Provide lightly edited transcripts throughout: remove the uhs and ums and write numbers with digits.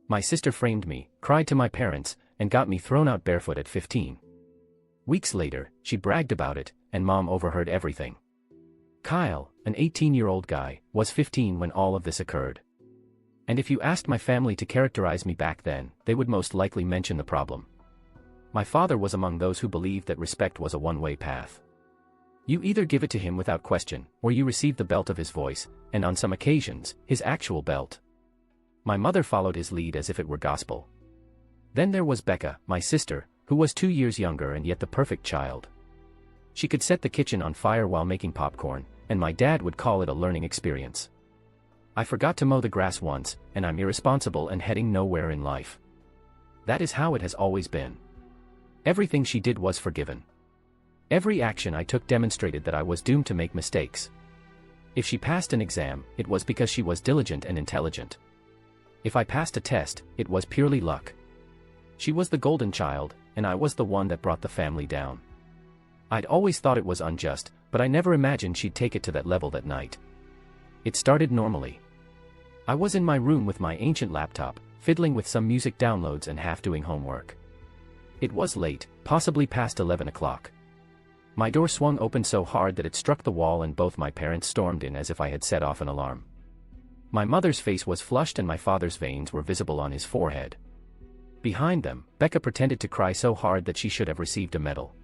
My sister framed me, cried to my parents, and got me thrown out barefoot at 15. Weeks later, she bragged about it, and Mom overheard everything. Kyle, an 18-year-old guy, was 15 when all of this occurred. And if you asked my family to characterize me back then, they would most likely mention the problem. My father was among those who believed that respect was a one-way path. You either give it to him without question, or you receive the belt of his voice, and on some occasions, his actual belt. My mother followed his lead as if it were gospel. Then there was Becca, my sister, who was 2 years younger and yet the perfect child. She could set the kitchen on fire while making popcorn, and my dad would call it a learning experience. I forgot to mow the grass once, and I'm irresponsible and heading nowhere in life. That is how it has always been. Everything she did was forgiven. Every action I took demonstrated that I was doomed to make mistakes. If she passed an exam, it was because she was diligent and intelligent. If I passed a test, it was purely luck. She was the golden child, and I was the one that brought the family down. I'd always thought it was unjust, but I never imagined she'd take it to that level that night. It started normally. I was in my room with my ancient laptop, fiddling with some music downloads and half doing homework. It was late, possibly past 11 o'clock. My door swung open so hard that it struck the wall and both my parents stormed in as if I had set off an alarm. My mother's face was flushed and my father's veins were visible on his forehead. Behind them, Becca pretended to cry so hard that she should have received a medal.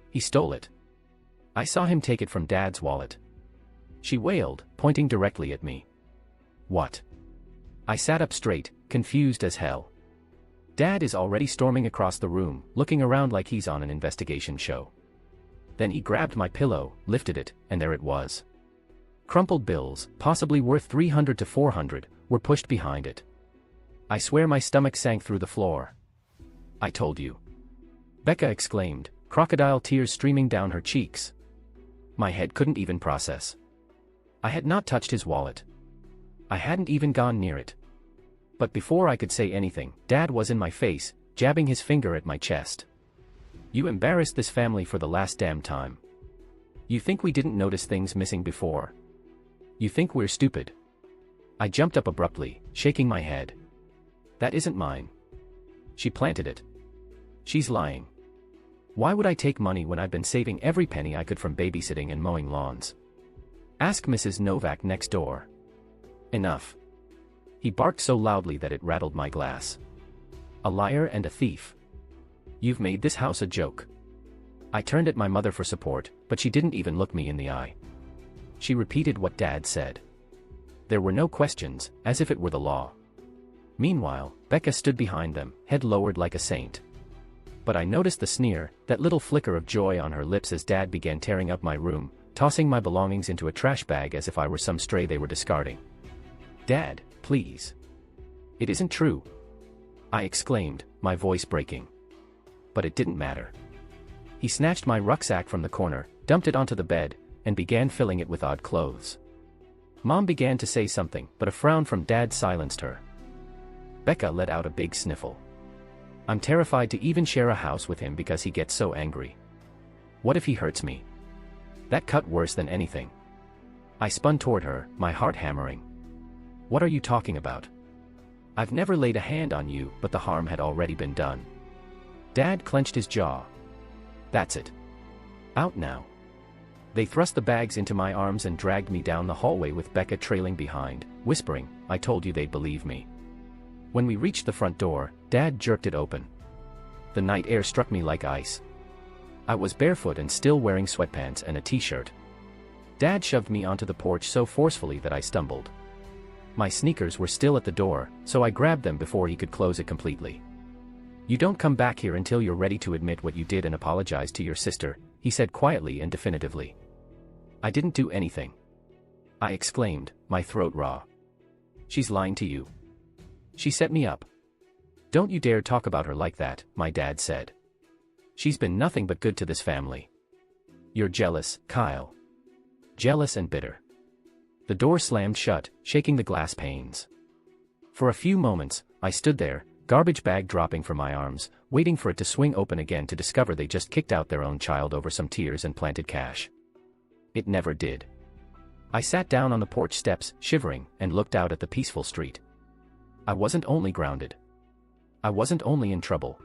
He stole it. I saw him take it from Dad's wallet. She wailed, pointing directly at me. What? I sat up straight, confused as hell. Dad is already storming across the room, looking around like he's on an investigation show. Then he grabbed my pillow, lifted it, and there it was. Crumpled bills, possibly worth $300 to $400, were pushed behind it. I swear my stomach sank through the floor. I told you. Becca exclaimed, crocodile tears streaming down her cheeks. My head couldn't even process. I had not touched his wallet. I hadn't even gone near it. But before I could say anything, Dad was in my face, jabbing his finger at my chest. You embarrassed this family for the last damn time. You think we didn't notice things missing before? You think we're stupid? I jumped up abruptly, shaking my head. That isn't mine. She planted it. She's lying. Why would I take money when I've been saving every penny I could from babysitting and mowing lawns? Ask Mrs. Novak next door. Enough. He barked so loudly that it rattled my glass. A liar and a thief. You've made this house a joke. I turned at my mother for support, but she didn't even look me in the eye. She repeated what Dad said. There were no questions, as if it were the law. Meanwhile, Becca stood behind them, head lowered like a saint. But I noticed the sneer, that little flicker of joy on her lips as Dad began tearing up my room, tossing my belongings into a trash bag as if I were some stray they were discarding. Dad, please. It isn't true. I exclaimed, my voice breaking. But it didn't matter. He snatched my rucksack from the corner, dumped it onto the bed, and began filling it with odd clothes. Mom began to say something, but a frown from Dad silenced her. Becca let out a big sniffle. I'm terrified to even share a house with him because he gets so angry. What if he hurts me? That cut worse than anything. I spun toward her, my heart hammering. What are you talking about? I've never laid a hand on you, but the harm had already been done. Dad clenched his jaw. That's it. Out now. They thrust the bags into my arms and dragged me down the hallway with Becca trailing behind, whispering, I told you they'd believe me. When we reached the front door, Dad jerked it open. The night air struck me like ice. I was barefoot and still wearing sweatpants and a t-shirt. Dad shoved me onto the porch so forcefully that I stumbled. My sneakers were still at the door, so I grabbed them before he could close it completely. You don't come back here until you're ready to admit what you did and apologize to your sister, he said quietly and definitively. I didn't do anything. I exclaimed, my throat raw. She's lying to you. She set me up. Don't you dare talk about her like that, my dad said. She's been nothing but good to this family. You're jealous, Kyle. Jealous and bitter. The door slammed shut, shaking the glass panes. For a few moments, I stood there, garbage bag dropping from my arms, waiting for it to swing open again to discover they just kicked out their own child over some tears and planted cash. It never did. I sat down on the porch steps, shivering, and looked out at the peaceful street. I wasn't only grounded. I wasn't only in trouble.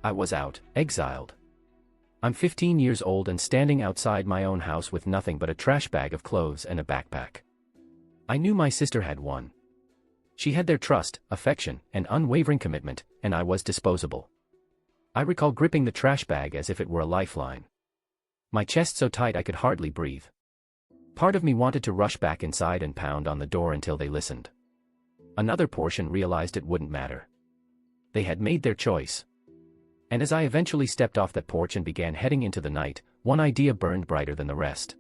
I was out, exiled. I'm 15 years old and standing outside my own house with nothing but a trash bag of clothes and a backpack. I knew my sister had one. She had their trust, affection, and unwavering commitment, and I was disposable. I recall gripping the trash bag as if it were a lifeline. My chest so tight I could hardly breathe. Part of me wanted to rush back inside and pound on the door until they listened. Another portion realized it wouldn't matter. They had made their choice. And as I eventually stepped off that porch and began heading into the night, one idea burned brighter than the rest.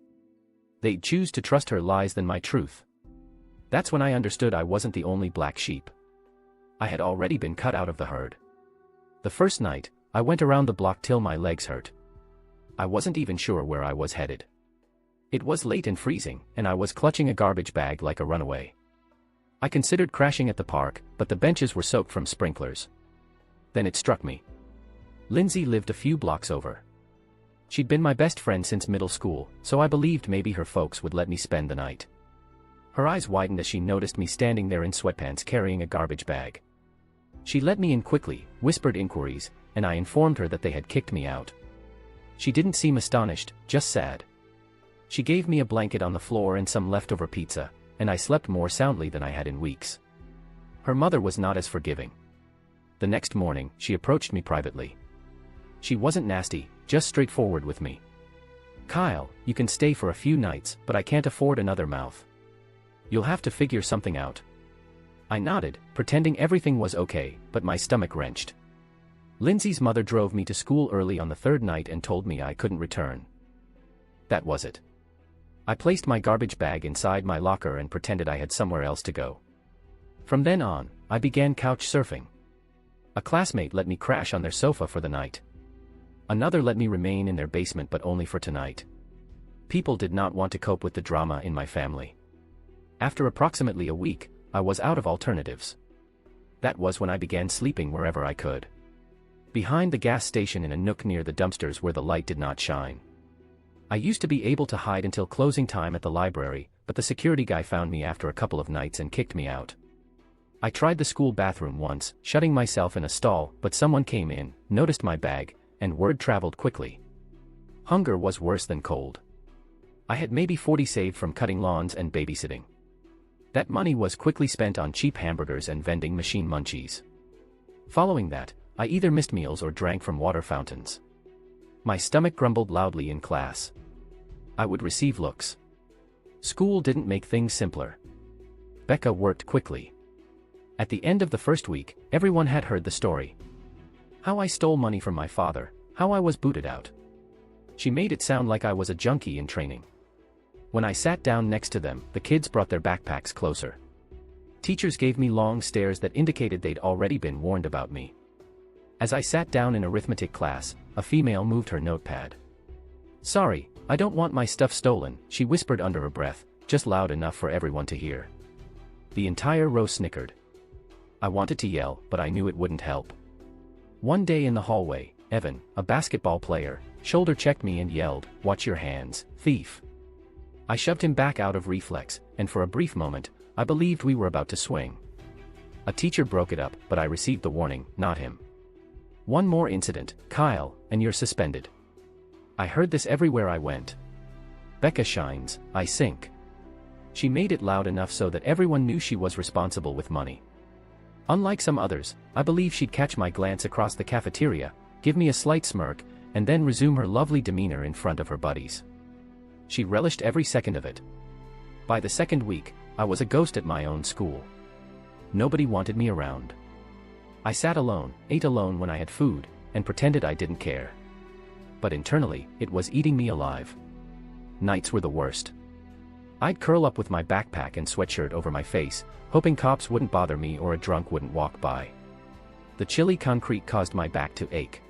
They'd choose to trust her lies than my truth. That's when I understood I wasn't the only black sheep. I had already been cut out of the herd. The first night, I went around the block till my legs hurt. I wasn't even sure where I was headed. It was late and freezing, and I was clutching a garbage bag like a runaway. I considered crashing at the park, but the benches were soaked from sprinklers. Then it struck me. Lindsay lived a few blocks over. She'd been my best friend since middle school, so I believed maybe her folks would let me spend the night. Her eyes widened as she noticed me standing there in sweatpants carrying a garbage bag. She let me in quickly, whispered inquiries, and I informed her that they had kicked me out. She didn't seem astonished, just sad. She gave me a blanket on the floor and some leftover pizza, and I slept more soundly than I had in weeks. Her mother was not as forgiving. The next morning, she approached me privately. She wasn't nasty, just straightforward with me. "Kyle, you can stay for a few nights, but I can't afford another mouth. You'll have to figure something out." I nodded, pretending everything was okay, but my stomach wrenched. Lindsay's mother drove me to school early on the third night and told me I couldn't return. That was it. I placed my garbage bag inside my locker and pretended I had somewhere else to go. From then on, I began couch surfing. A classmate let me crash on their sofa for the night. Another let me remain in their basement but only for tonight. People did not want to cope with the drama in my family. After approximately a week, I was out of alternatives. That was when I began sleeping wherever I could. Behind the gas station in a nook near the dumpsters where the light did not shine. I used to be able to hide until closing time at the library, but the security guy found me after a couple of nights and kicked me out. I tried the school bathroom once, shutting myself in a stall, but someone came in, noticed my bag, and word traveled quickly. Hunger was worse than cold. I had maybe 40 saved from cutting lawns and babysitting. That money was quickly spent on cheap hamburgers and vending machine munchies. Following that, I either missed meals or drank from water fountains. My stomach grumbled loudly in class. I would receive looks. School didn't make things simpler. Becca worked quickly. At the end of the first week, everyone had heard the story. How I stole money from my father, how I was booted out. She made it sound like I was a junkie in training. When I sat down next to them, the kids brought their backpacks closer. Teachers gave me long stares that indicated they'd already been warned about me. As I sat down in arithmetic class, a female moved her notepad. "Sorry, I don't want my stuff stolen," she whispered under her breath, just loud enough for everyone to hear. The entire row snickered. I wanted to yell, but I knew it wouldn't help. One day in the hallway, Evan, a basketball player, shoulder-checked me and yelled, "Watch your hands, thief." I shoved him back out of reflex, and for a brief moment, I believed we were about to swing. A teacher broke it up, but I received the warning, not him. "One more incident, Kyle, and you're suspended." I heard this everywhere I went. Becca shines, I sink. She made it loud enough so that everyone knew she was responsible with money. Unlike some others, I believe she'd catch my glance across the cafeteria, give me a slight smirk, and then resume her lovely demeanor in front of her buddies. She relished every second of it. By the second week, I was a ghost at my own school. Nobody wanted me around. I sat alone, ate alone when I had food, and pretended I didn't care. But internally, it was eating me alive. Nights were the worst. I'd curl up with my backpack and sweatshirt over my face, hoping cops wouldn't bother me or a drunk wouldn't walk by. The chilly concrete caused my back to ache.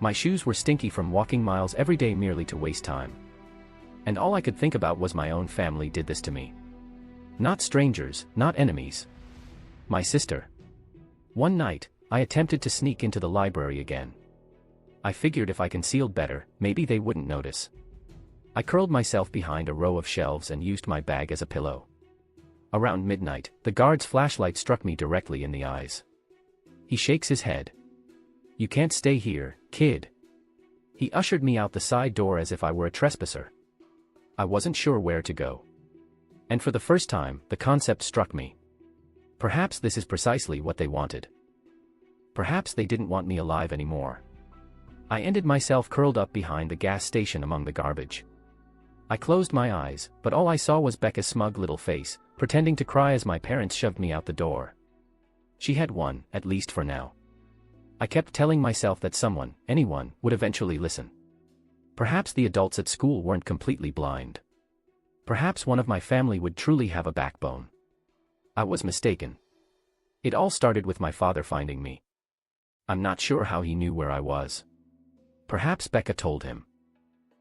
My shoes were stinky from walking miles every day merely to waste time. And all I could think about was my own family did this to me. Not strangers, not enemies. My sister. One night, I attempted to sneak into the library again. I figured if I concealed better, maybe they wouldn't notice. I curled myself behind a row of shelves and used my bag as a pillow. Around midnight, the guard's flashlight struck me directly in the eyes. He shakes his head. "You can't stay here, kid." He ushered me out the side door as if I were a trespasser. I wasn't sure where to go. And for the first time, the concept struck me. Perhaps this is precisely what they wanted. Perhaps they didn't want me alive anymore. I ended myself curled up behind the gas station among the garbage. I closed my eyes, but all I saw was Becca's smug little face, pretending to cry as my parents shoved me out the door. She had won, at least for now. I kept telling myself that someone, anyone, would eventually listen. Perhaps the adults at school weren't completely blind. Perhaps one of my family would truly have a backbone. I was mistaken. It all started with my father finding me. I'm not sure how he knew where I was. Perhaps Becca told him.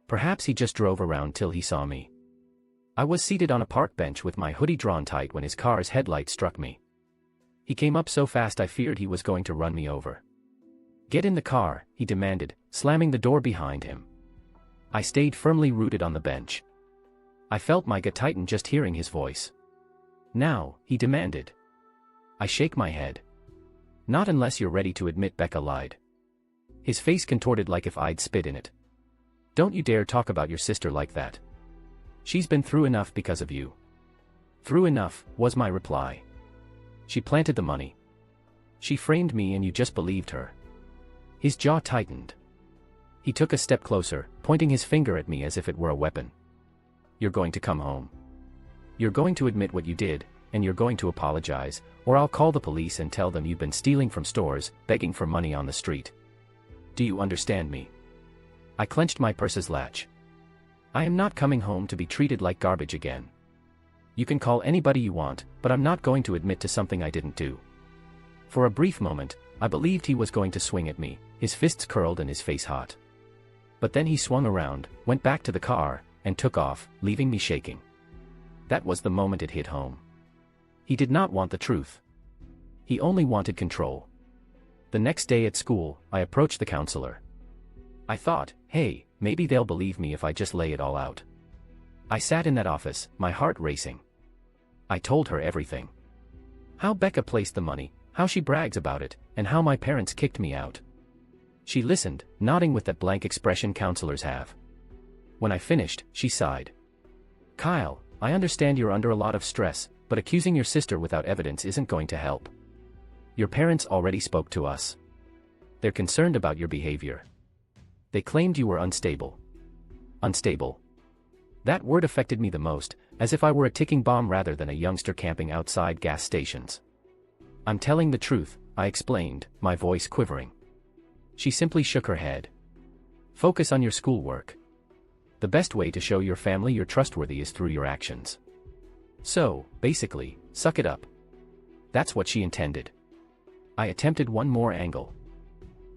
Perhaps he just drove around till he saw me. I was seated on a park bench with my hoodie drawn tight when his car's headlight struck me. He came up so fast I feared he was going to run me over. "Get in the car," he demanded, slamming the door behind him. I stayed firmly rooted on the bench. I felt my gut tighten just hearing his voice. "Now," he demanded. I shake my head. "Not unless you're ready to admit Becca lied." His face contorted like if I'd spit in it. "Don't you dare talk about your sister like that. She's been through enough because of you." "Through enough," was my reply. "She planted the money. She framed me and you just believed her." His jaw tightened. He took a step closer, pointing his finger at me as if it were a weapon. "You're going to come home. You're going to admit what you did, and you're going to apologize, or I'll call the police and tell them you've been stealing from stores, begging for money on the street. Do you understand me?" I clenched my purse's latch. "I am not coming home to be treated like garbage again. You can call anybody you want, but I'm not going to admit to something I didn't do." For a brief moment, I believed he was going to swing at me, his fists curled and his face hot. But then he swung around, went back to the car, and took off, leaving me shaking. That was the moment it hit home. He did not want the truth. He only wanted control. The next day at school, I approached the counselor. I thought, hey, maybe they'll believe me if I just lay it all out. I sat in that office, my heart racing. I told her everything. How Becca placed the money, how she brags about it, and how my parents kicked me out. She listened, nodding with that blank expression counselors have. When I finished, she sighed. "Kyle, I understand you're under a lot of stress, but accusing your sister without evidence isn't going to help. Your parents already spoke to us. They're concerned about your behavior. They claimed you were unstable." Unstable. That word affected me the most, as if I were a ticking bomb rather than a youngster camping outside gas stations. "I'm telling the truth," I explained, my voice quivering. She simply shook her head. "Focus on your schoolwork. The best way to show your family you're trustworthy is through your actions. So, basically, suck it up." That's what she intended. I attempted one more angle.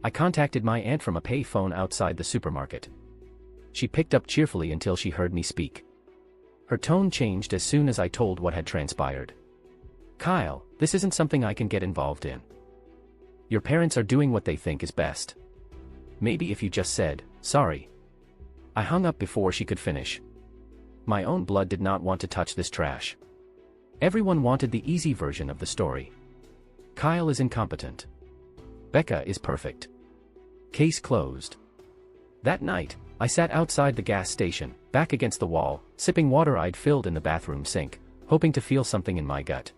I contacted my aunt from a pay phone outside the supermarket. She picked up cheerfully until she heard me speak. Her tone changed as soon as I told what had transpired. "Kyle, this isn't something I can get involved in. Your parents are doing what they think is best. Maybe if you just said, sorry." I hung up before she could finish. My own blood did not want to touch this trash. Everyone wanted the easy version of the story. Kyle is incompetent. Becca is perfect. Case closed. That night, I sat outside the gas station, back against the wall, sipping water I'd filled in the bathroom sink, hoping to feel something in my gut.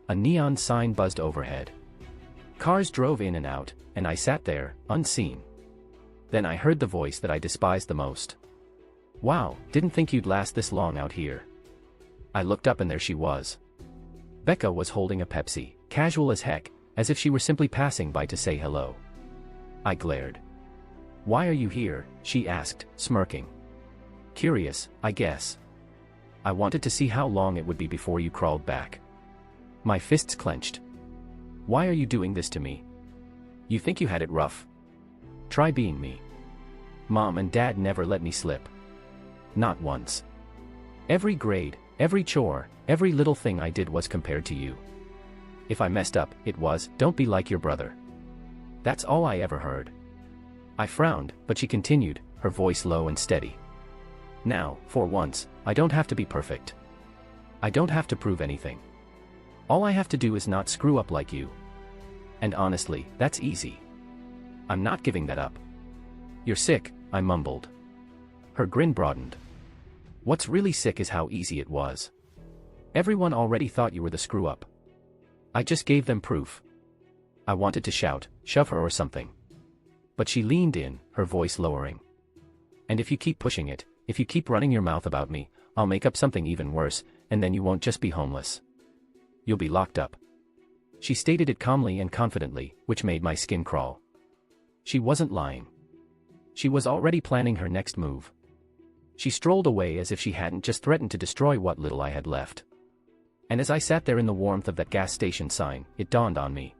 A neon sign buzzed overhead. Cars drove in and out, and I sat there, unseen. Then I heard the voice that I despised the most. "Wow, didn't think you'd last this long out here." I looked up and there she was. Becca was holding a Pepsi, casual as heck, as if she were simply passing by to say hello. I glared. "Why are you here?" she asked, smirking. "Curious, I guess. I wanted to see how long it would be before you crawled back." My fists clenched. "Why are you doing this to me? You think you had it rough? Try being me. Mom and Dad never let me slip. Not once. Every grade, every chore, every little thing I did was compared to you. If I messed up, it was, don't be like your brother. That's all I ever heard." I frowned, but she continued, her voice low and steady. "Now, for once, I don't have to be perfect. I don't have to prove anything. All I have to do is not screw up like you. And honestly, that's easy. I'm not giving that up. You're sick, I mumbled. Her grin broadened. What's really sick is how easy it was. Everyone already thought you were the screw-up. I just gave them proof. I wanted to shout, shove her or something. But she leaned in, her voice lowering. And if you keep pushing it, if you keep running your mouth about me, I'll make up something even worse, and then you won't just be homeless. You'll be locked up. She stated it calmly and confidently, which made my skin crawl. She wasn't lying. She was already planning her next move. She strolled away as if she hadn't just threatened to destroy what little I had left. And as I sat there in the warmth of that gas station sign, it dawned on me.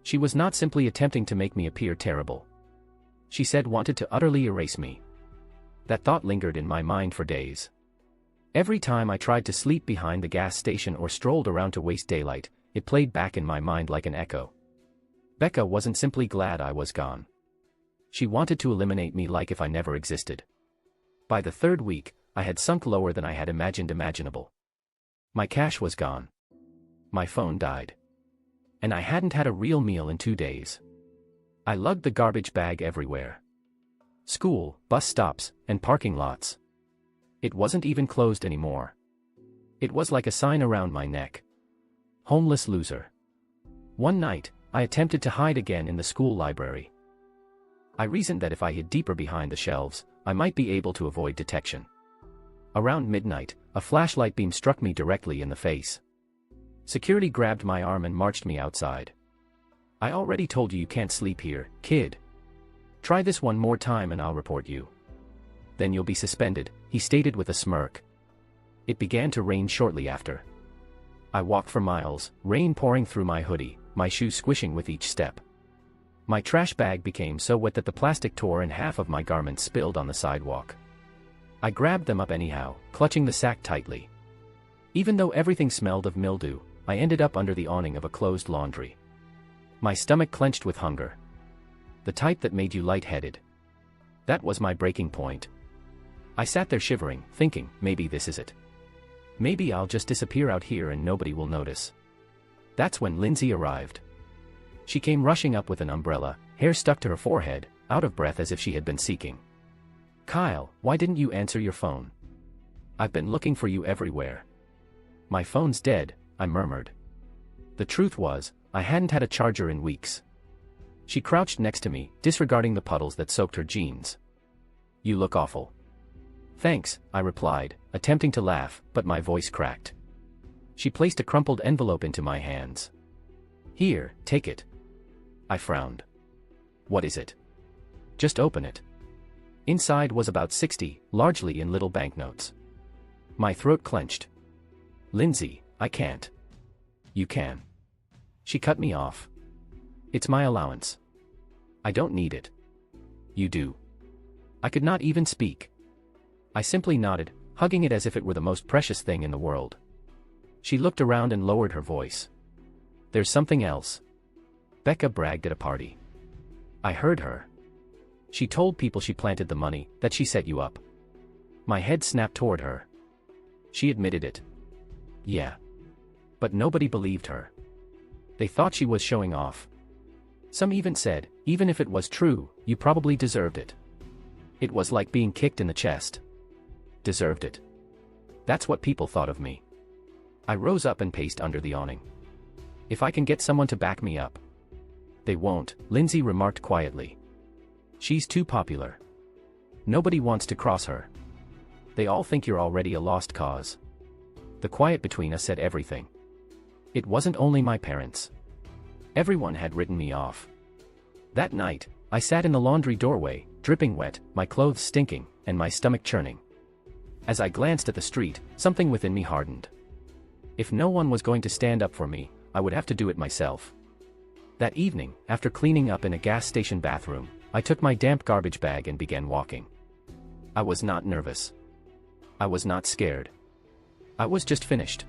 She was not simply attempting to make me appear terrible. She said wanted to utterly erase me. That thought lingered in my mind for days. Every time I tried to sleep behind the gas station or strolled around to waste daylight, it played back in my mind like an echo. Becca wasn't simply glad I was gone. She wanted to eliminate me like if I never existed. By the third week, I had sunk lower than I had imagined imaginable. My cash was gone. My phone died. And I hadn't had a real meal in 2 days. I lugged the garbage bag everywhere. School, bus stops, and parking lots. It wasn't even closed anymore. It was like a sign around my neck. Homeless loser. One night, I attempted to hide again in the school library. I reasoned that if I hid deeper behind the shelves, I might be able to avoid detection. Around midnight, a flashlight beam struck me directly in the face. Security grabbed my arm and marched me outside. I already told you can't sleep here, kid. Try this one more time and I'll report you. Then you'll be suspended, he stated with a smirk. It began to rain shortly after. I walked for miles, rain pouring through my hoodie, my shoes squishing with each step. My trash bag became so wet that the plastic tore and half of my garments spilled on the sidewalk. I grabbed them up anyhow, clutching the sack tightly. Even though everything smelled of mildew, I ended up under the awning of a closed laundry. My stomach clenched with hunger. The type that made you lightheaded. That was my breaking point. I sat there shivering, thinking, maybe this is it. Maybe I'll just disappear out here and nobody will notice. That's when Lindsay arrived. She came rushing up with an umbrella, hair stuck to her forehead, out of breath as if she had been seeking. Kyle, why didn't you answer your phone? I've been looking for you everywhere. My phone's dead, I murmured. The truth was, I hadn't had a charger in weeks. She crouched next to me, disregarding the puddles that soaked her jeans. You look awful. Thanks, I replied, attempting to laugh, but my voice cracked. She placed a crumpled envelope into my hands. Here, take it. I frowned. What is it? Just open it. Inside was about 60, largely in little banknotes. My throat clenched. Lindsay, I can't. You can. She cut me off. It's my allowance. I don't need it. You do. I could not even speak. I simply nodded, hugging it as if it were the most precious thing in the world. She looked around and lowered her voice. There's something else. Becca bragged at a party. I heard her. She told people she planted the money, that she set you up. My head snapped toward her. She admitted it. Yeah. But nobody believed her. They thought she was showing off. Some even said, even if it was true, you probably deserved it. It was like being kicked in the chest. Deserved it. That's what people thought of me. I rose up and paced under the awning. If I can get someone to back me up. They won't, Lindsay remarked quietly. She's too popular. Nobody wants to cross her. They all think you're already a lost cause. The quiet between us said everything. It wasn't only my parents. Everyone had written me off. That night, I sat in the laundry doorway, dripping wet, my clothes stinking, and my stomach churning. As I glanced at the street, something within me hardened. If no one was going to stand up for me, I would have to do it myself. That evening, after cleaning up in a gas station bathroom, I took my damp garbage bag and began walking. I was not nervous. I was not scared. I was just finished.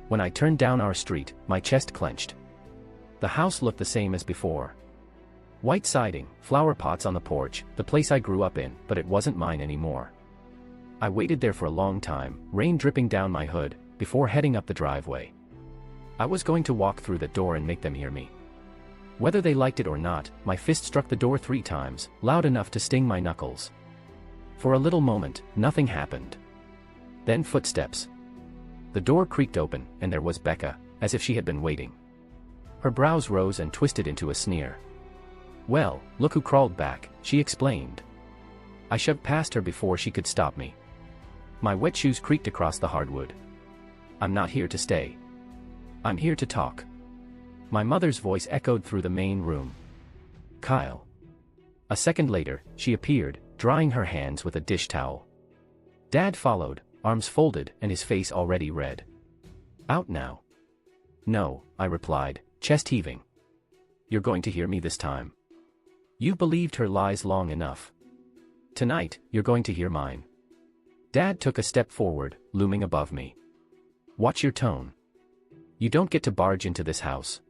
When I turned down our street, my chest clenched. The house looked the same as before. White siding, flower pots on the porch, the place I grew up in, but it wasn't mine anymore. I waited there for a long time, rain dripping down my hood, before heading up the driveway. I was going to walk through the door and make them hear me. Whether they liked it or not, my fist struck the door 3 times, loud enough to sting my knuckles. For a little moment, nothing happened. Then footsteps. The door creaked open, and there was Becca, as if she had been waiting. Her brows rose and twisted into a sneer. "Well, look who crawled back," she explained. I shoved past her before she could stop me. My wet shoes creaked across the hardwood. "I'm not here to stay. I'm here to talk." My mother's voice echoed through the main room. "Kyle." A second later, she appeared, drying her hands with a dish towel. Dad followed, arms folded and his face already red. "Out now." "No," I replied, chest heaving. "You're going to hear me this time. You believed her lies long enough. Tonight, you're going to hear mine." Dad took a step forward, looming above me. "Watch your tone. You don't get to barge into this house."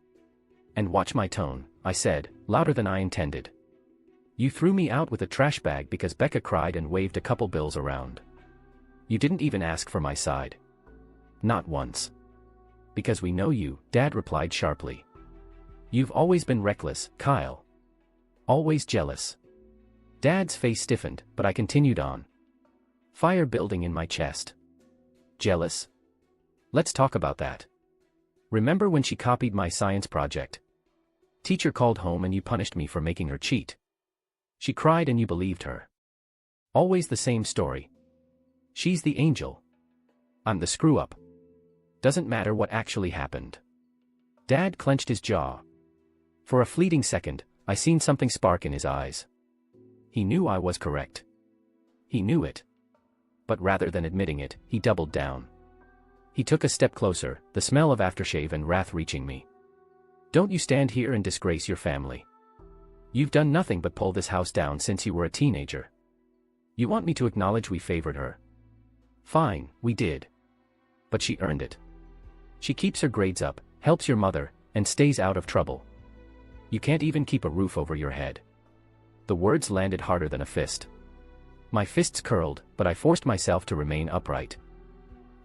"And watch my tone," I said, louder than I intended. "You threw me out with a trash bag because Becca cried and waved a couple bills around. You didn't even ask for my side. Not once." "Because we know you," Dad replied sharply. "You've always been reckless, Kyle. Always jealous." Dad's face stiffened, but I continued on. Fire building in my chest. "Jealous? Let's talk about that. Remember when she copied my science project? Teacher called home and you punished me for making her cheat. She cried and you believed her. Always the same story. She's the angel. I'm the screw-up. Doesn't matter what actually happened." Dad clenched his jaw. For a fleeting second, I seen something spark in his eyes. He knew I was correct. He knew it. But rather than admitting it, he doubled down. He took a step closer, the smell of aftershave and wrath reaching me. "Don't you stand here and disgrace your family. You've done nothing but pull this house down since you were a teenager. You want me to acknowledge we favored her? Fine, we did. But she earned it. She keeps her grades up, helps your mother, and stays out of trouble. You can't even keep a roof over your head." The words landed harder than a fist. My fists curled, but I forced myself to remain upright.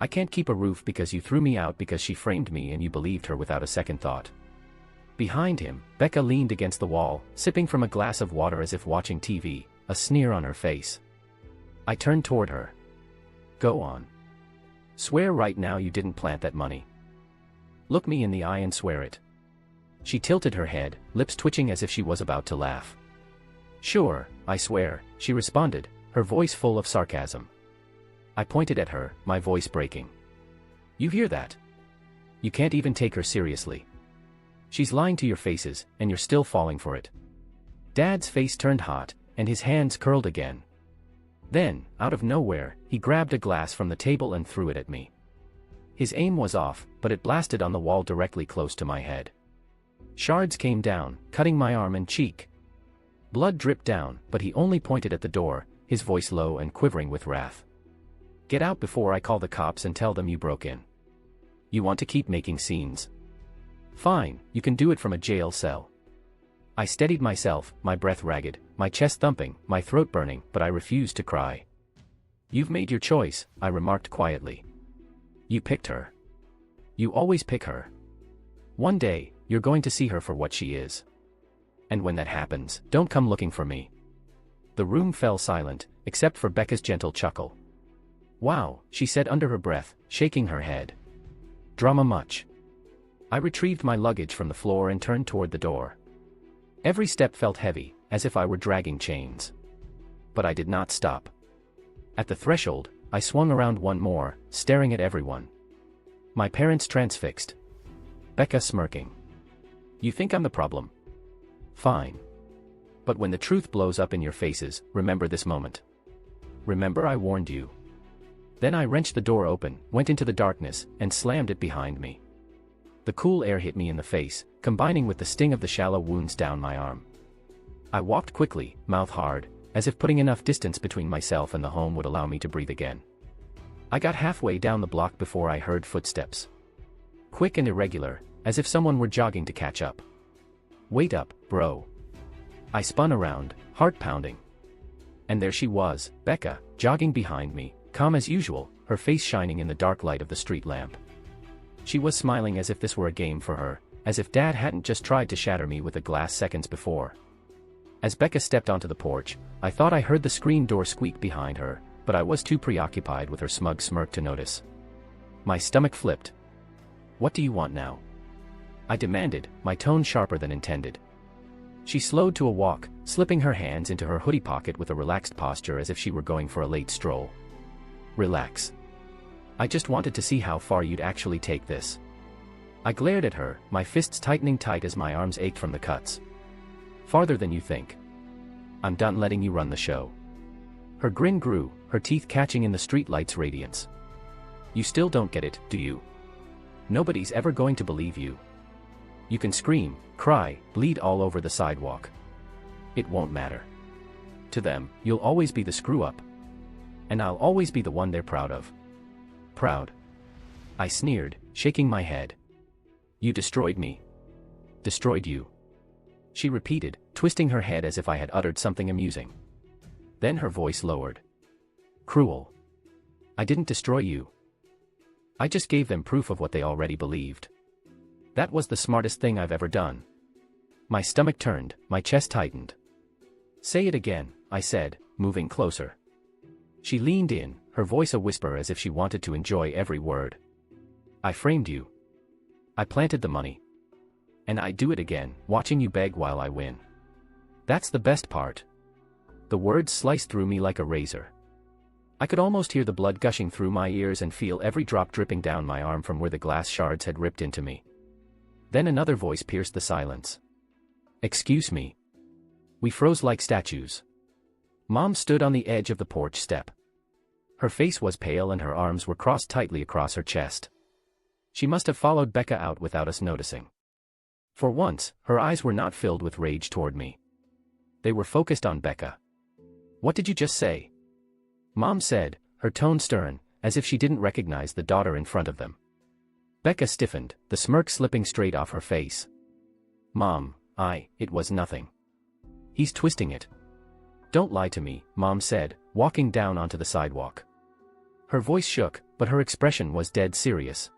"I can't keep a roof because you threw me out because she framed me and you believed her without a second thought." Behind him, Becca leaned against the wall, sipping from a glass of water as if watching TV, a sneer on her face. I turned toward her. "Go on. Swear right now you didn't plant that money. Look me in the eye and swear it." She tilted her head, lips twitching as if she was about to laugh. "Sure, I swear," she responded, her voice full of sarcasm. I pointed at her, my voice breaking. "You hear that? You can't even take her seriously. She's lying to your faces, and you're still falling for it." Dad's face turned hot, and his hands curled again. Then, out of nowhere, he grabbed a glass from the table and threw it at me. His aim was off, but it blasted on the wall directly close to my head. Shards came down, cutting my arm and cheek. Blood dripped down, but he only pointed at the door, his voice low and quivering with wrath. "Get out before I call the cops and tell them you broke in. You want to keep making scenes? Fine, you can do it from a jail cell." I steadied myself, my breath ragged, my chest thumping, my throat burning, but I refused to cry. "You've made your choice," I remarked quietly. "You picked her. You always pick her. One day, you're going to see her for what she is. And when that happens, don't come looking for me." The room fell silent, except for Becca's gentle chuckle. "Wow," she said under her breath, shaking her head. "Drama much?" I retrieved my luggage from the floor and turned toward the door. Every step felt heavy, as if I were dragging chains. But I did not stop. At the threshold, I swung around one more, staring at everyone. My parents transfixed. Becca smirking. "You think I'm the problem? Fine. But when the truth blows up in your faces, remember this moment. Remember I warned you." Then I wrenched the door open, went into the darkness, and slammed it behind me. The cool air hit me in the face, combining with the sting of the shallow wounds down my arm. I walked quickly, mouth hard, as if putting enough distance between myself and the home would allow me to breathe again. I got halfway down the block before I heard footsteps. Quick and irregular, as if someone were jogging to catch up. "Wait up, bro." I spun around, heart pounding. And there she was, Becca, jogging behind me, calm as usual, her face shining in the dark light of the street lamp. She was smiling as if this were a game for her, as if Dad hadn't just tried to shatter me with a glass seconds before. As Becca stepped onto the porch, I thought I heard the screen door squeak behind her, but I was too preoccupied with her smug smirk to notice. My stomach flipped. "What do you want now?" I demanded, my tone sharper than intended. She slowed to a walk, slipping her hands into her hoodie pocket with a relaxed posture as if she were going for a late stroll. "Relax. I just wanted to see how far you'd actually take this." I glared at her, my fists tightening tight as my arms ached from the cuts. "Farther than you think. I'm done letting you run the show." Her grin grew, her teeth catching in the streetlight's radiance. "You still don't get it, do you? Nobody's ever going to believe you. You can scream, cry, bleed all over the sidewalk. It won't matter. To them, you'll always be the screw-up. And I'll always be the one they're proud of." "Proud?" I sneered, shaking my head. "You destroyed me." "Destroyed you?" she repeated, twisting her head as if I had uttered something amusing. Then her voice lowered. "Cruel. I didn't destroy you. I just gave them proof of what they already believed. That was the smartest thing I've ever done." My stomach turned, my chest tightened. "Say it again," I said, moving closer. She leaned in, her voice a whisper as if she wanted to enjoy every word. "I framed you. I planted the money. And I'd do it again, watching you beg while I win. That's the best part." The words sliced through me like a razor. I could almost hear the blood gushing through my ears and feel every drop dripping down my arm from where the glass shards had ripped into me. Then another voice pierced the silence. "Excuse me." We froze like statues. Mom stood on the edge of the porch step. Her face was pale and her arms were crossed tightly across her chest. She must have followed Becca out without us noticing. For once, her eyes were not filled with rage toward me. They were focused on Becca. "What did you just say?" Mom said, her tone stern, as if she didn't recognize the daughter in front of them. Becca stiffened, the smirk slipping straight off her face. "Mom, it was nothing. He's twisting it." "Don't lie to me," Mom said, walking down onto the sidewalk. Her voice shook, but her expression was dead serious.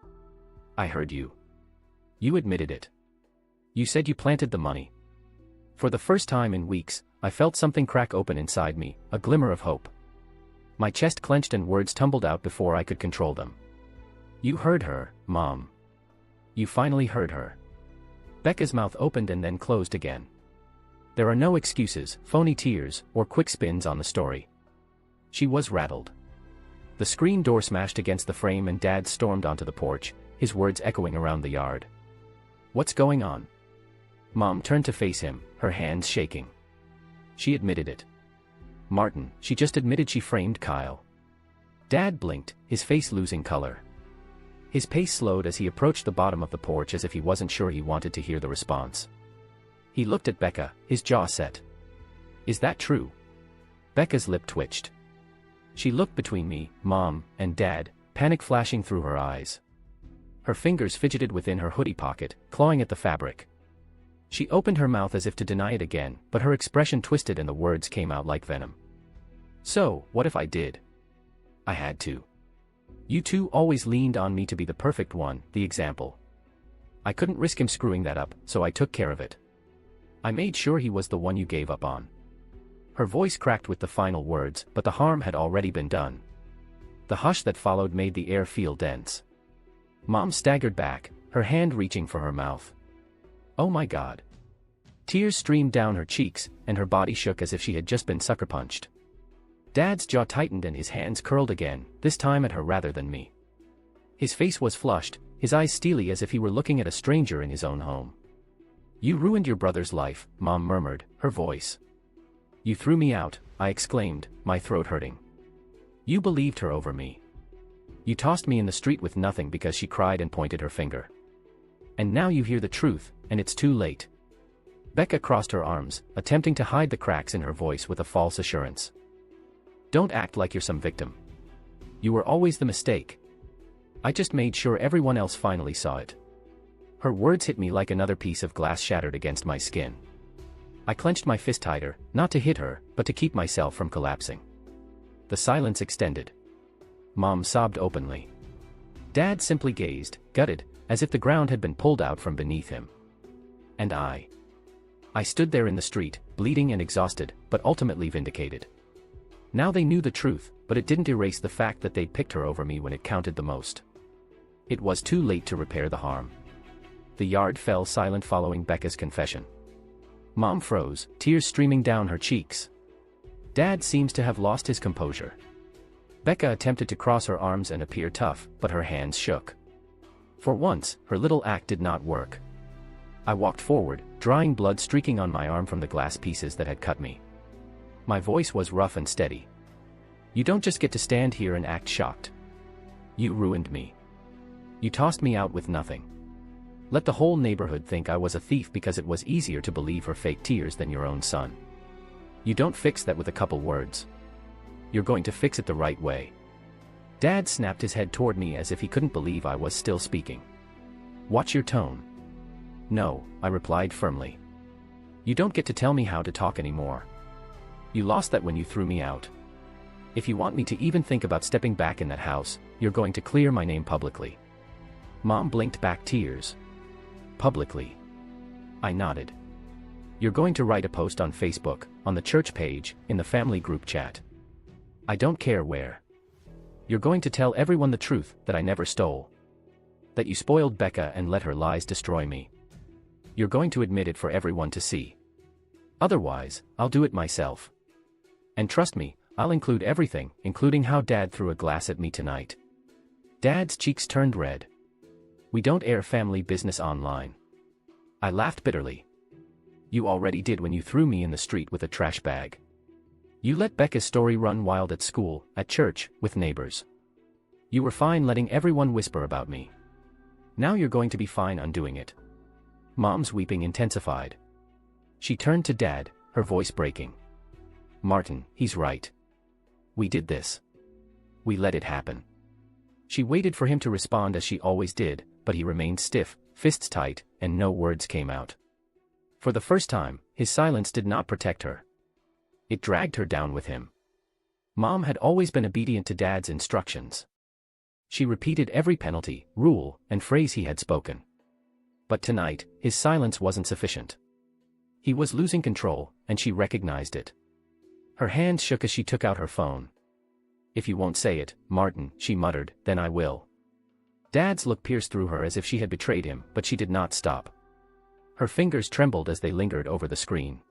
"I heard you. You admitted it. You said you planted the money." For the first time in weeks, I felt something crack open inside me, a glimmer of hope. My chest clenched and words tumbled out before I could control them. "You heard her, Mom. You finally heard her." Becca's mouth opened and then closed again. There are no excuses, phony tears, or quick spins on the story. She was rattled. The screen door smashed against the frame and Dad stormed onto the porch, his words echoing around the yard. "What's going on?" Mom turned to face him, her hands shaking. She admitted it. "Martin, she just admitted she framed Kyle." Dad blinked, his face losing color. His pace slowed as he approached the bottom of the porch as if he wasn't sure he wanted to hear the response. He looked at Becca, his jaw set. "Is that true?" Becca's lip twitched. She looked between me, Mom, and Dad, panic flashing through her eyes. Her fingers fidgeted within her hoodie pocket, clawing at the fabric. She opened her mouth as if to deny it again, but her expression twisted and the words came out like venom. "So, what if I did? I had to. You two always leaned on me to be the perfect one, the example. I couldn't risk him screwing that up, so I took care of it. I made sure he was the one you gave up on." Her voice cracked with the final words, but the harm had already been done. The hush that followed made the air feel dense. Mom staggered back, her hand reaching for her mouth. "Oh my God." Tears streamed down her cheeks, and her body shook as if she had just been sucker punched. Dad's jaw tightened and his hands curled again, this time at her rather than me. His face was flushed, his eyes steely as if he were looking at a stranger in his own home. "You ruined your brother's life," Mom murmured, her voice. "You threw me out," I exclaimed, my throat hurting. "You believed her over me. You tossed me in the street with nothing because she cried and pointed her finger. And now you hear the truth, and it's too late." Becca crossed her arms, attempting to hide the cracks in her voice with a false assurance. "Don't act like you're some victim. You were always the mistake. I just made sure everyone else finally saw it." Her words hit me like another piece of glass shattered against my skin. I clenched my fist tighter, not to hit her, but to keep myself from collapsing. The silence extended. Mom sobbed openly. Dad simply gazed, gutted, as if the ground had been pulled out from beneath him. And I stood there in the street, bleeding and exhausted, but ultimately vindicated. Now they knew the truth, but it didn't erase the fact that they'd picked her over me when it counted the most. It was too late to repair the harm. The yard fell silent following Becca's confession. Mom froze, tears streaming down her cheeks. Dad seems to have lost his composure. Becca attempted to cross her arms and appear tough, but her hands shook. For once, her little act did not work. I walked forward, drying blood streaking on my arm from the glass pieces that had cut me. My voice was rough and steady. You don't just get to stand here and act shocked. You ruined me. You tossed me out with nothing. Let the whole neighborhood think I was a thief because it was easier to believe her fake tears than your own son. You don't fix that with a couple words. You're going to fix it the right way. Dad snapped his head toward me as if he couldn't believe I was still speaking. Watch your tone. No, I replied firmly. You don't get to tell me how to talk anymore. You lost that when you threw me out. If you want me to even think about stepping back in that house, you're going to clear my name publicly. Mom blinked back tears. Publicly. I nodded. You're going to write a post on Facebook, on the church page, in the family group chat. I don't care where. You're going to tell everyone the truth, that I never stole. That you spoiled Becca and let her lies destroy me. You're going to admit it for everyone to see. Otherwise, I'll do it myself. And trust me, I'll include everything, including how Dad threw a glass at me tonight. Dad's cheeks turned red. We don't air family business online. I laughed bitterly. You already did when you threw me in the street with a trash bag. You let Becca's story run wild at school, at church, with neighbors. You were fine letting everyone whisper about me. Now you're going to be fine undoing it. Mom's weeping intensified. She turned to Dad, her voice breaking. Martin, he's right. We did this. We let it happen. She waited for him to respond as she always did, but he remained stiff, fists tight, and no words came out. For the first time, his silence did not protect her. It dragged her down with him. Mom had always been obedient to Dad's instructions. She repeated every penalty, rule, and phrase he had spoken. But tonight, his silence wasn't sufficient. He was losing control, and she recognized it. Her hands shook as she took out her phone. If you won't say it, Martin, she muttered, then I will. Dad's look pierced through her as if she had betrayed him, but she did not stop. Her fingers trembled as they lingered over the screen.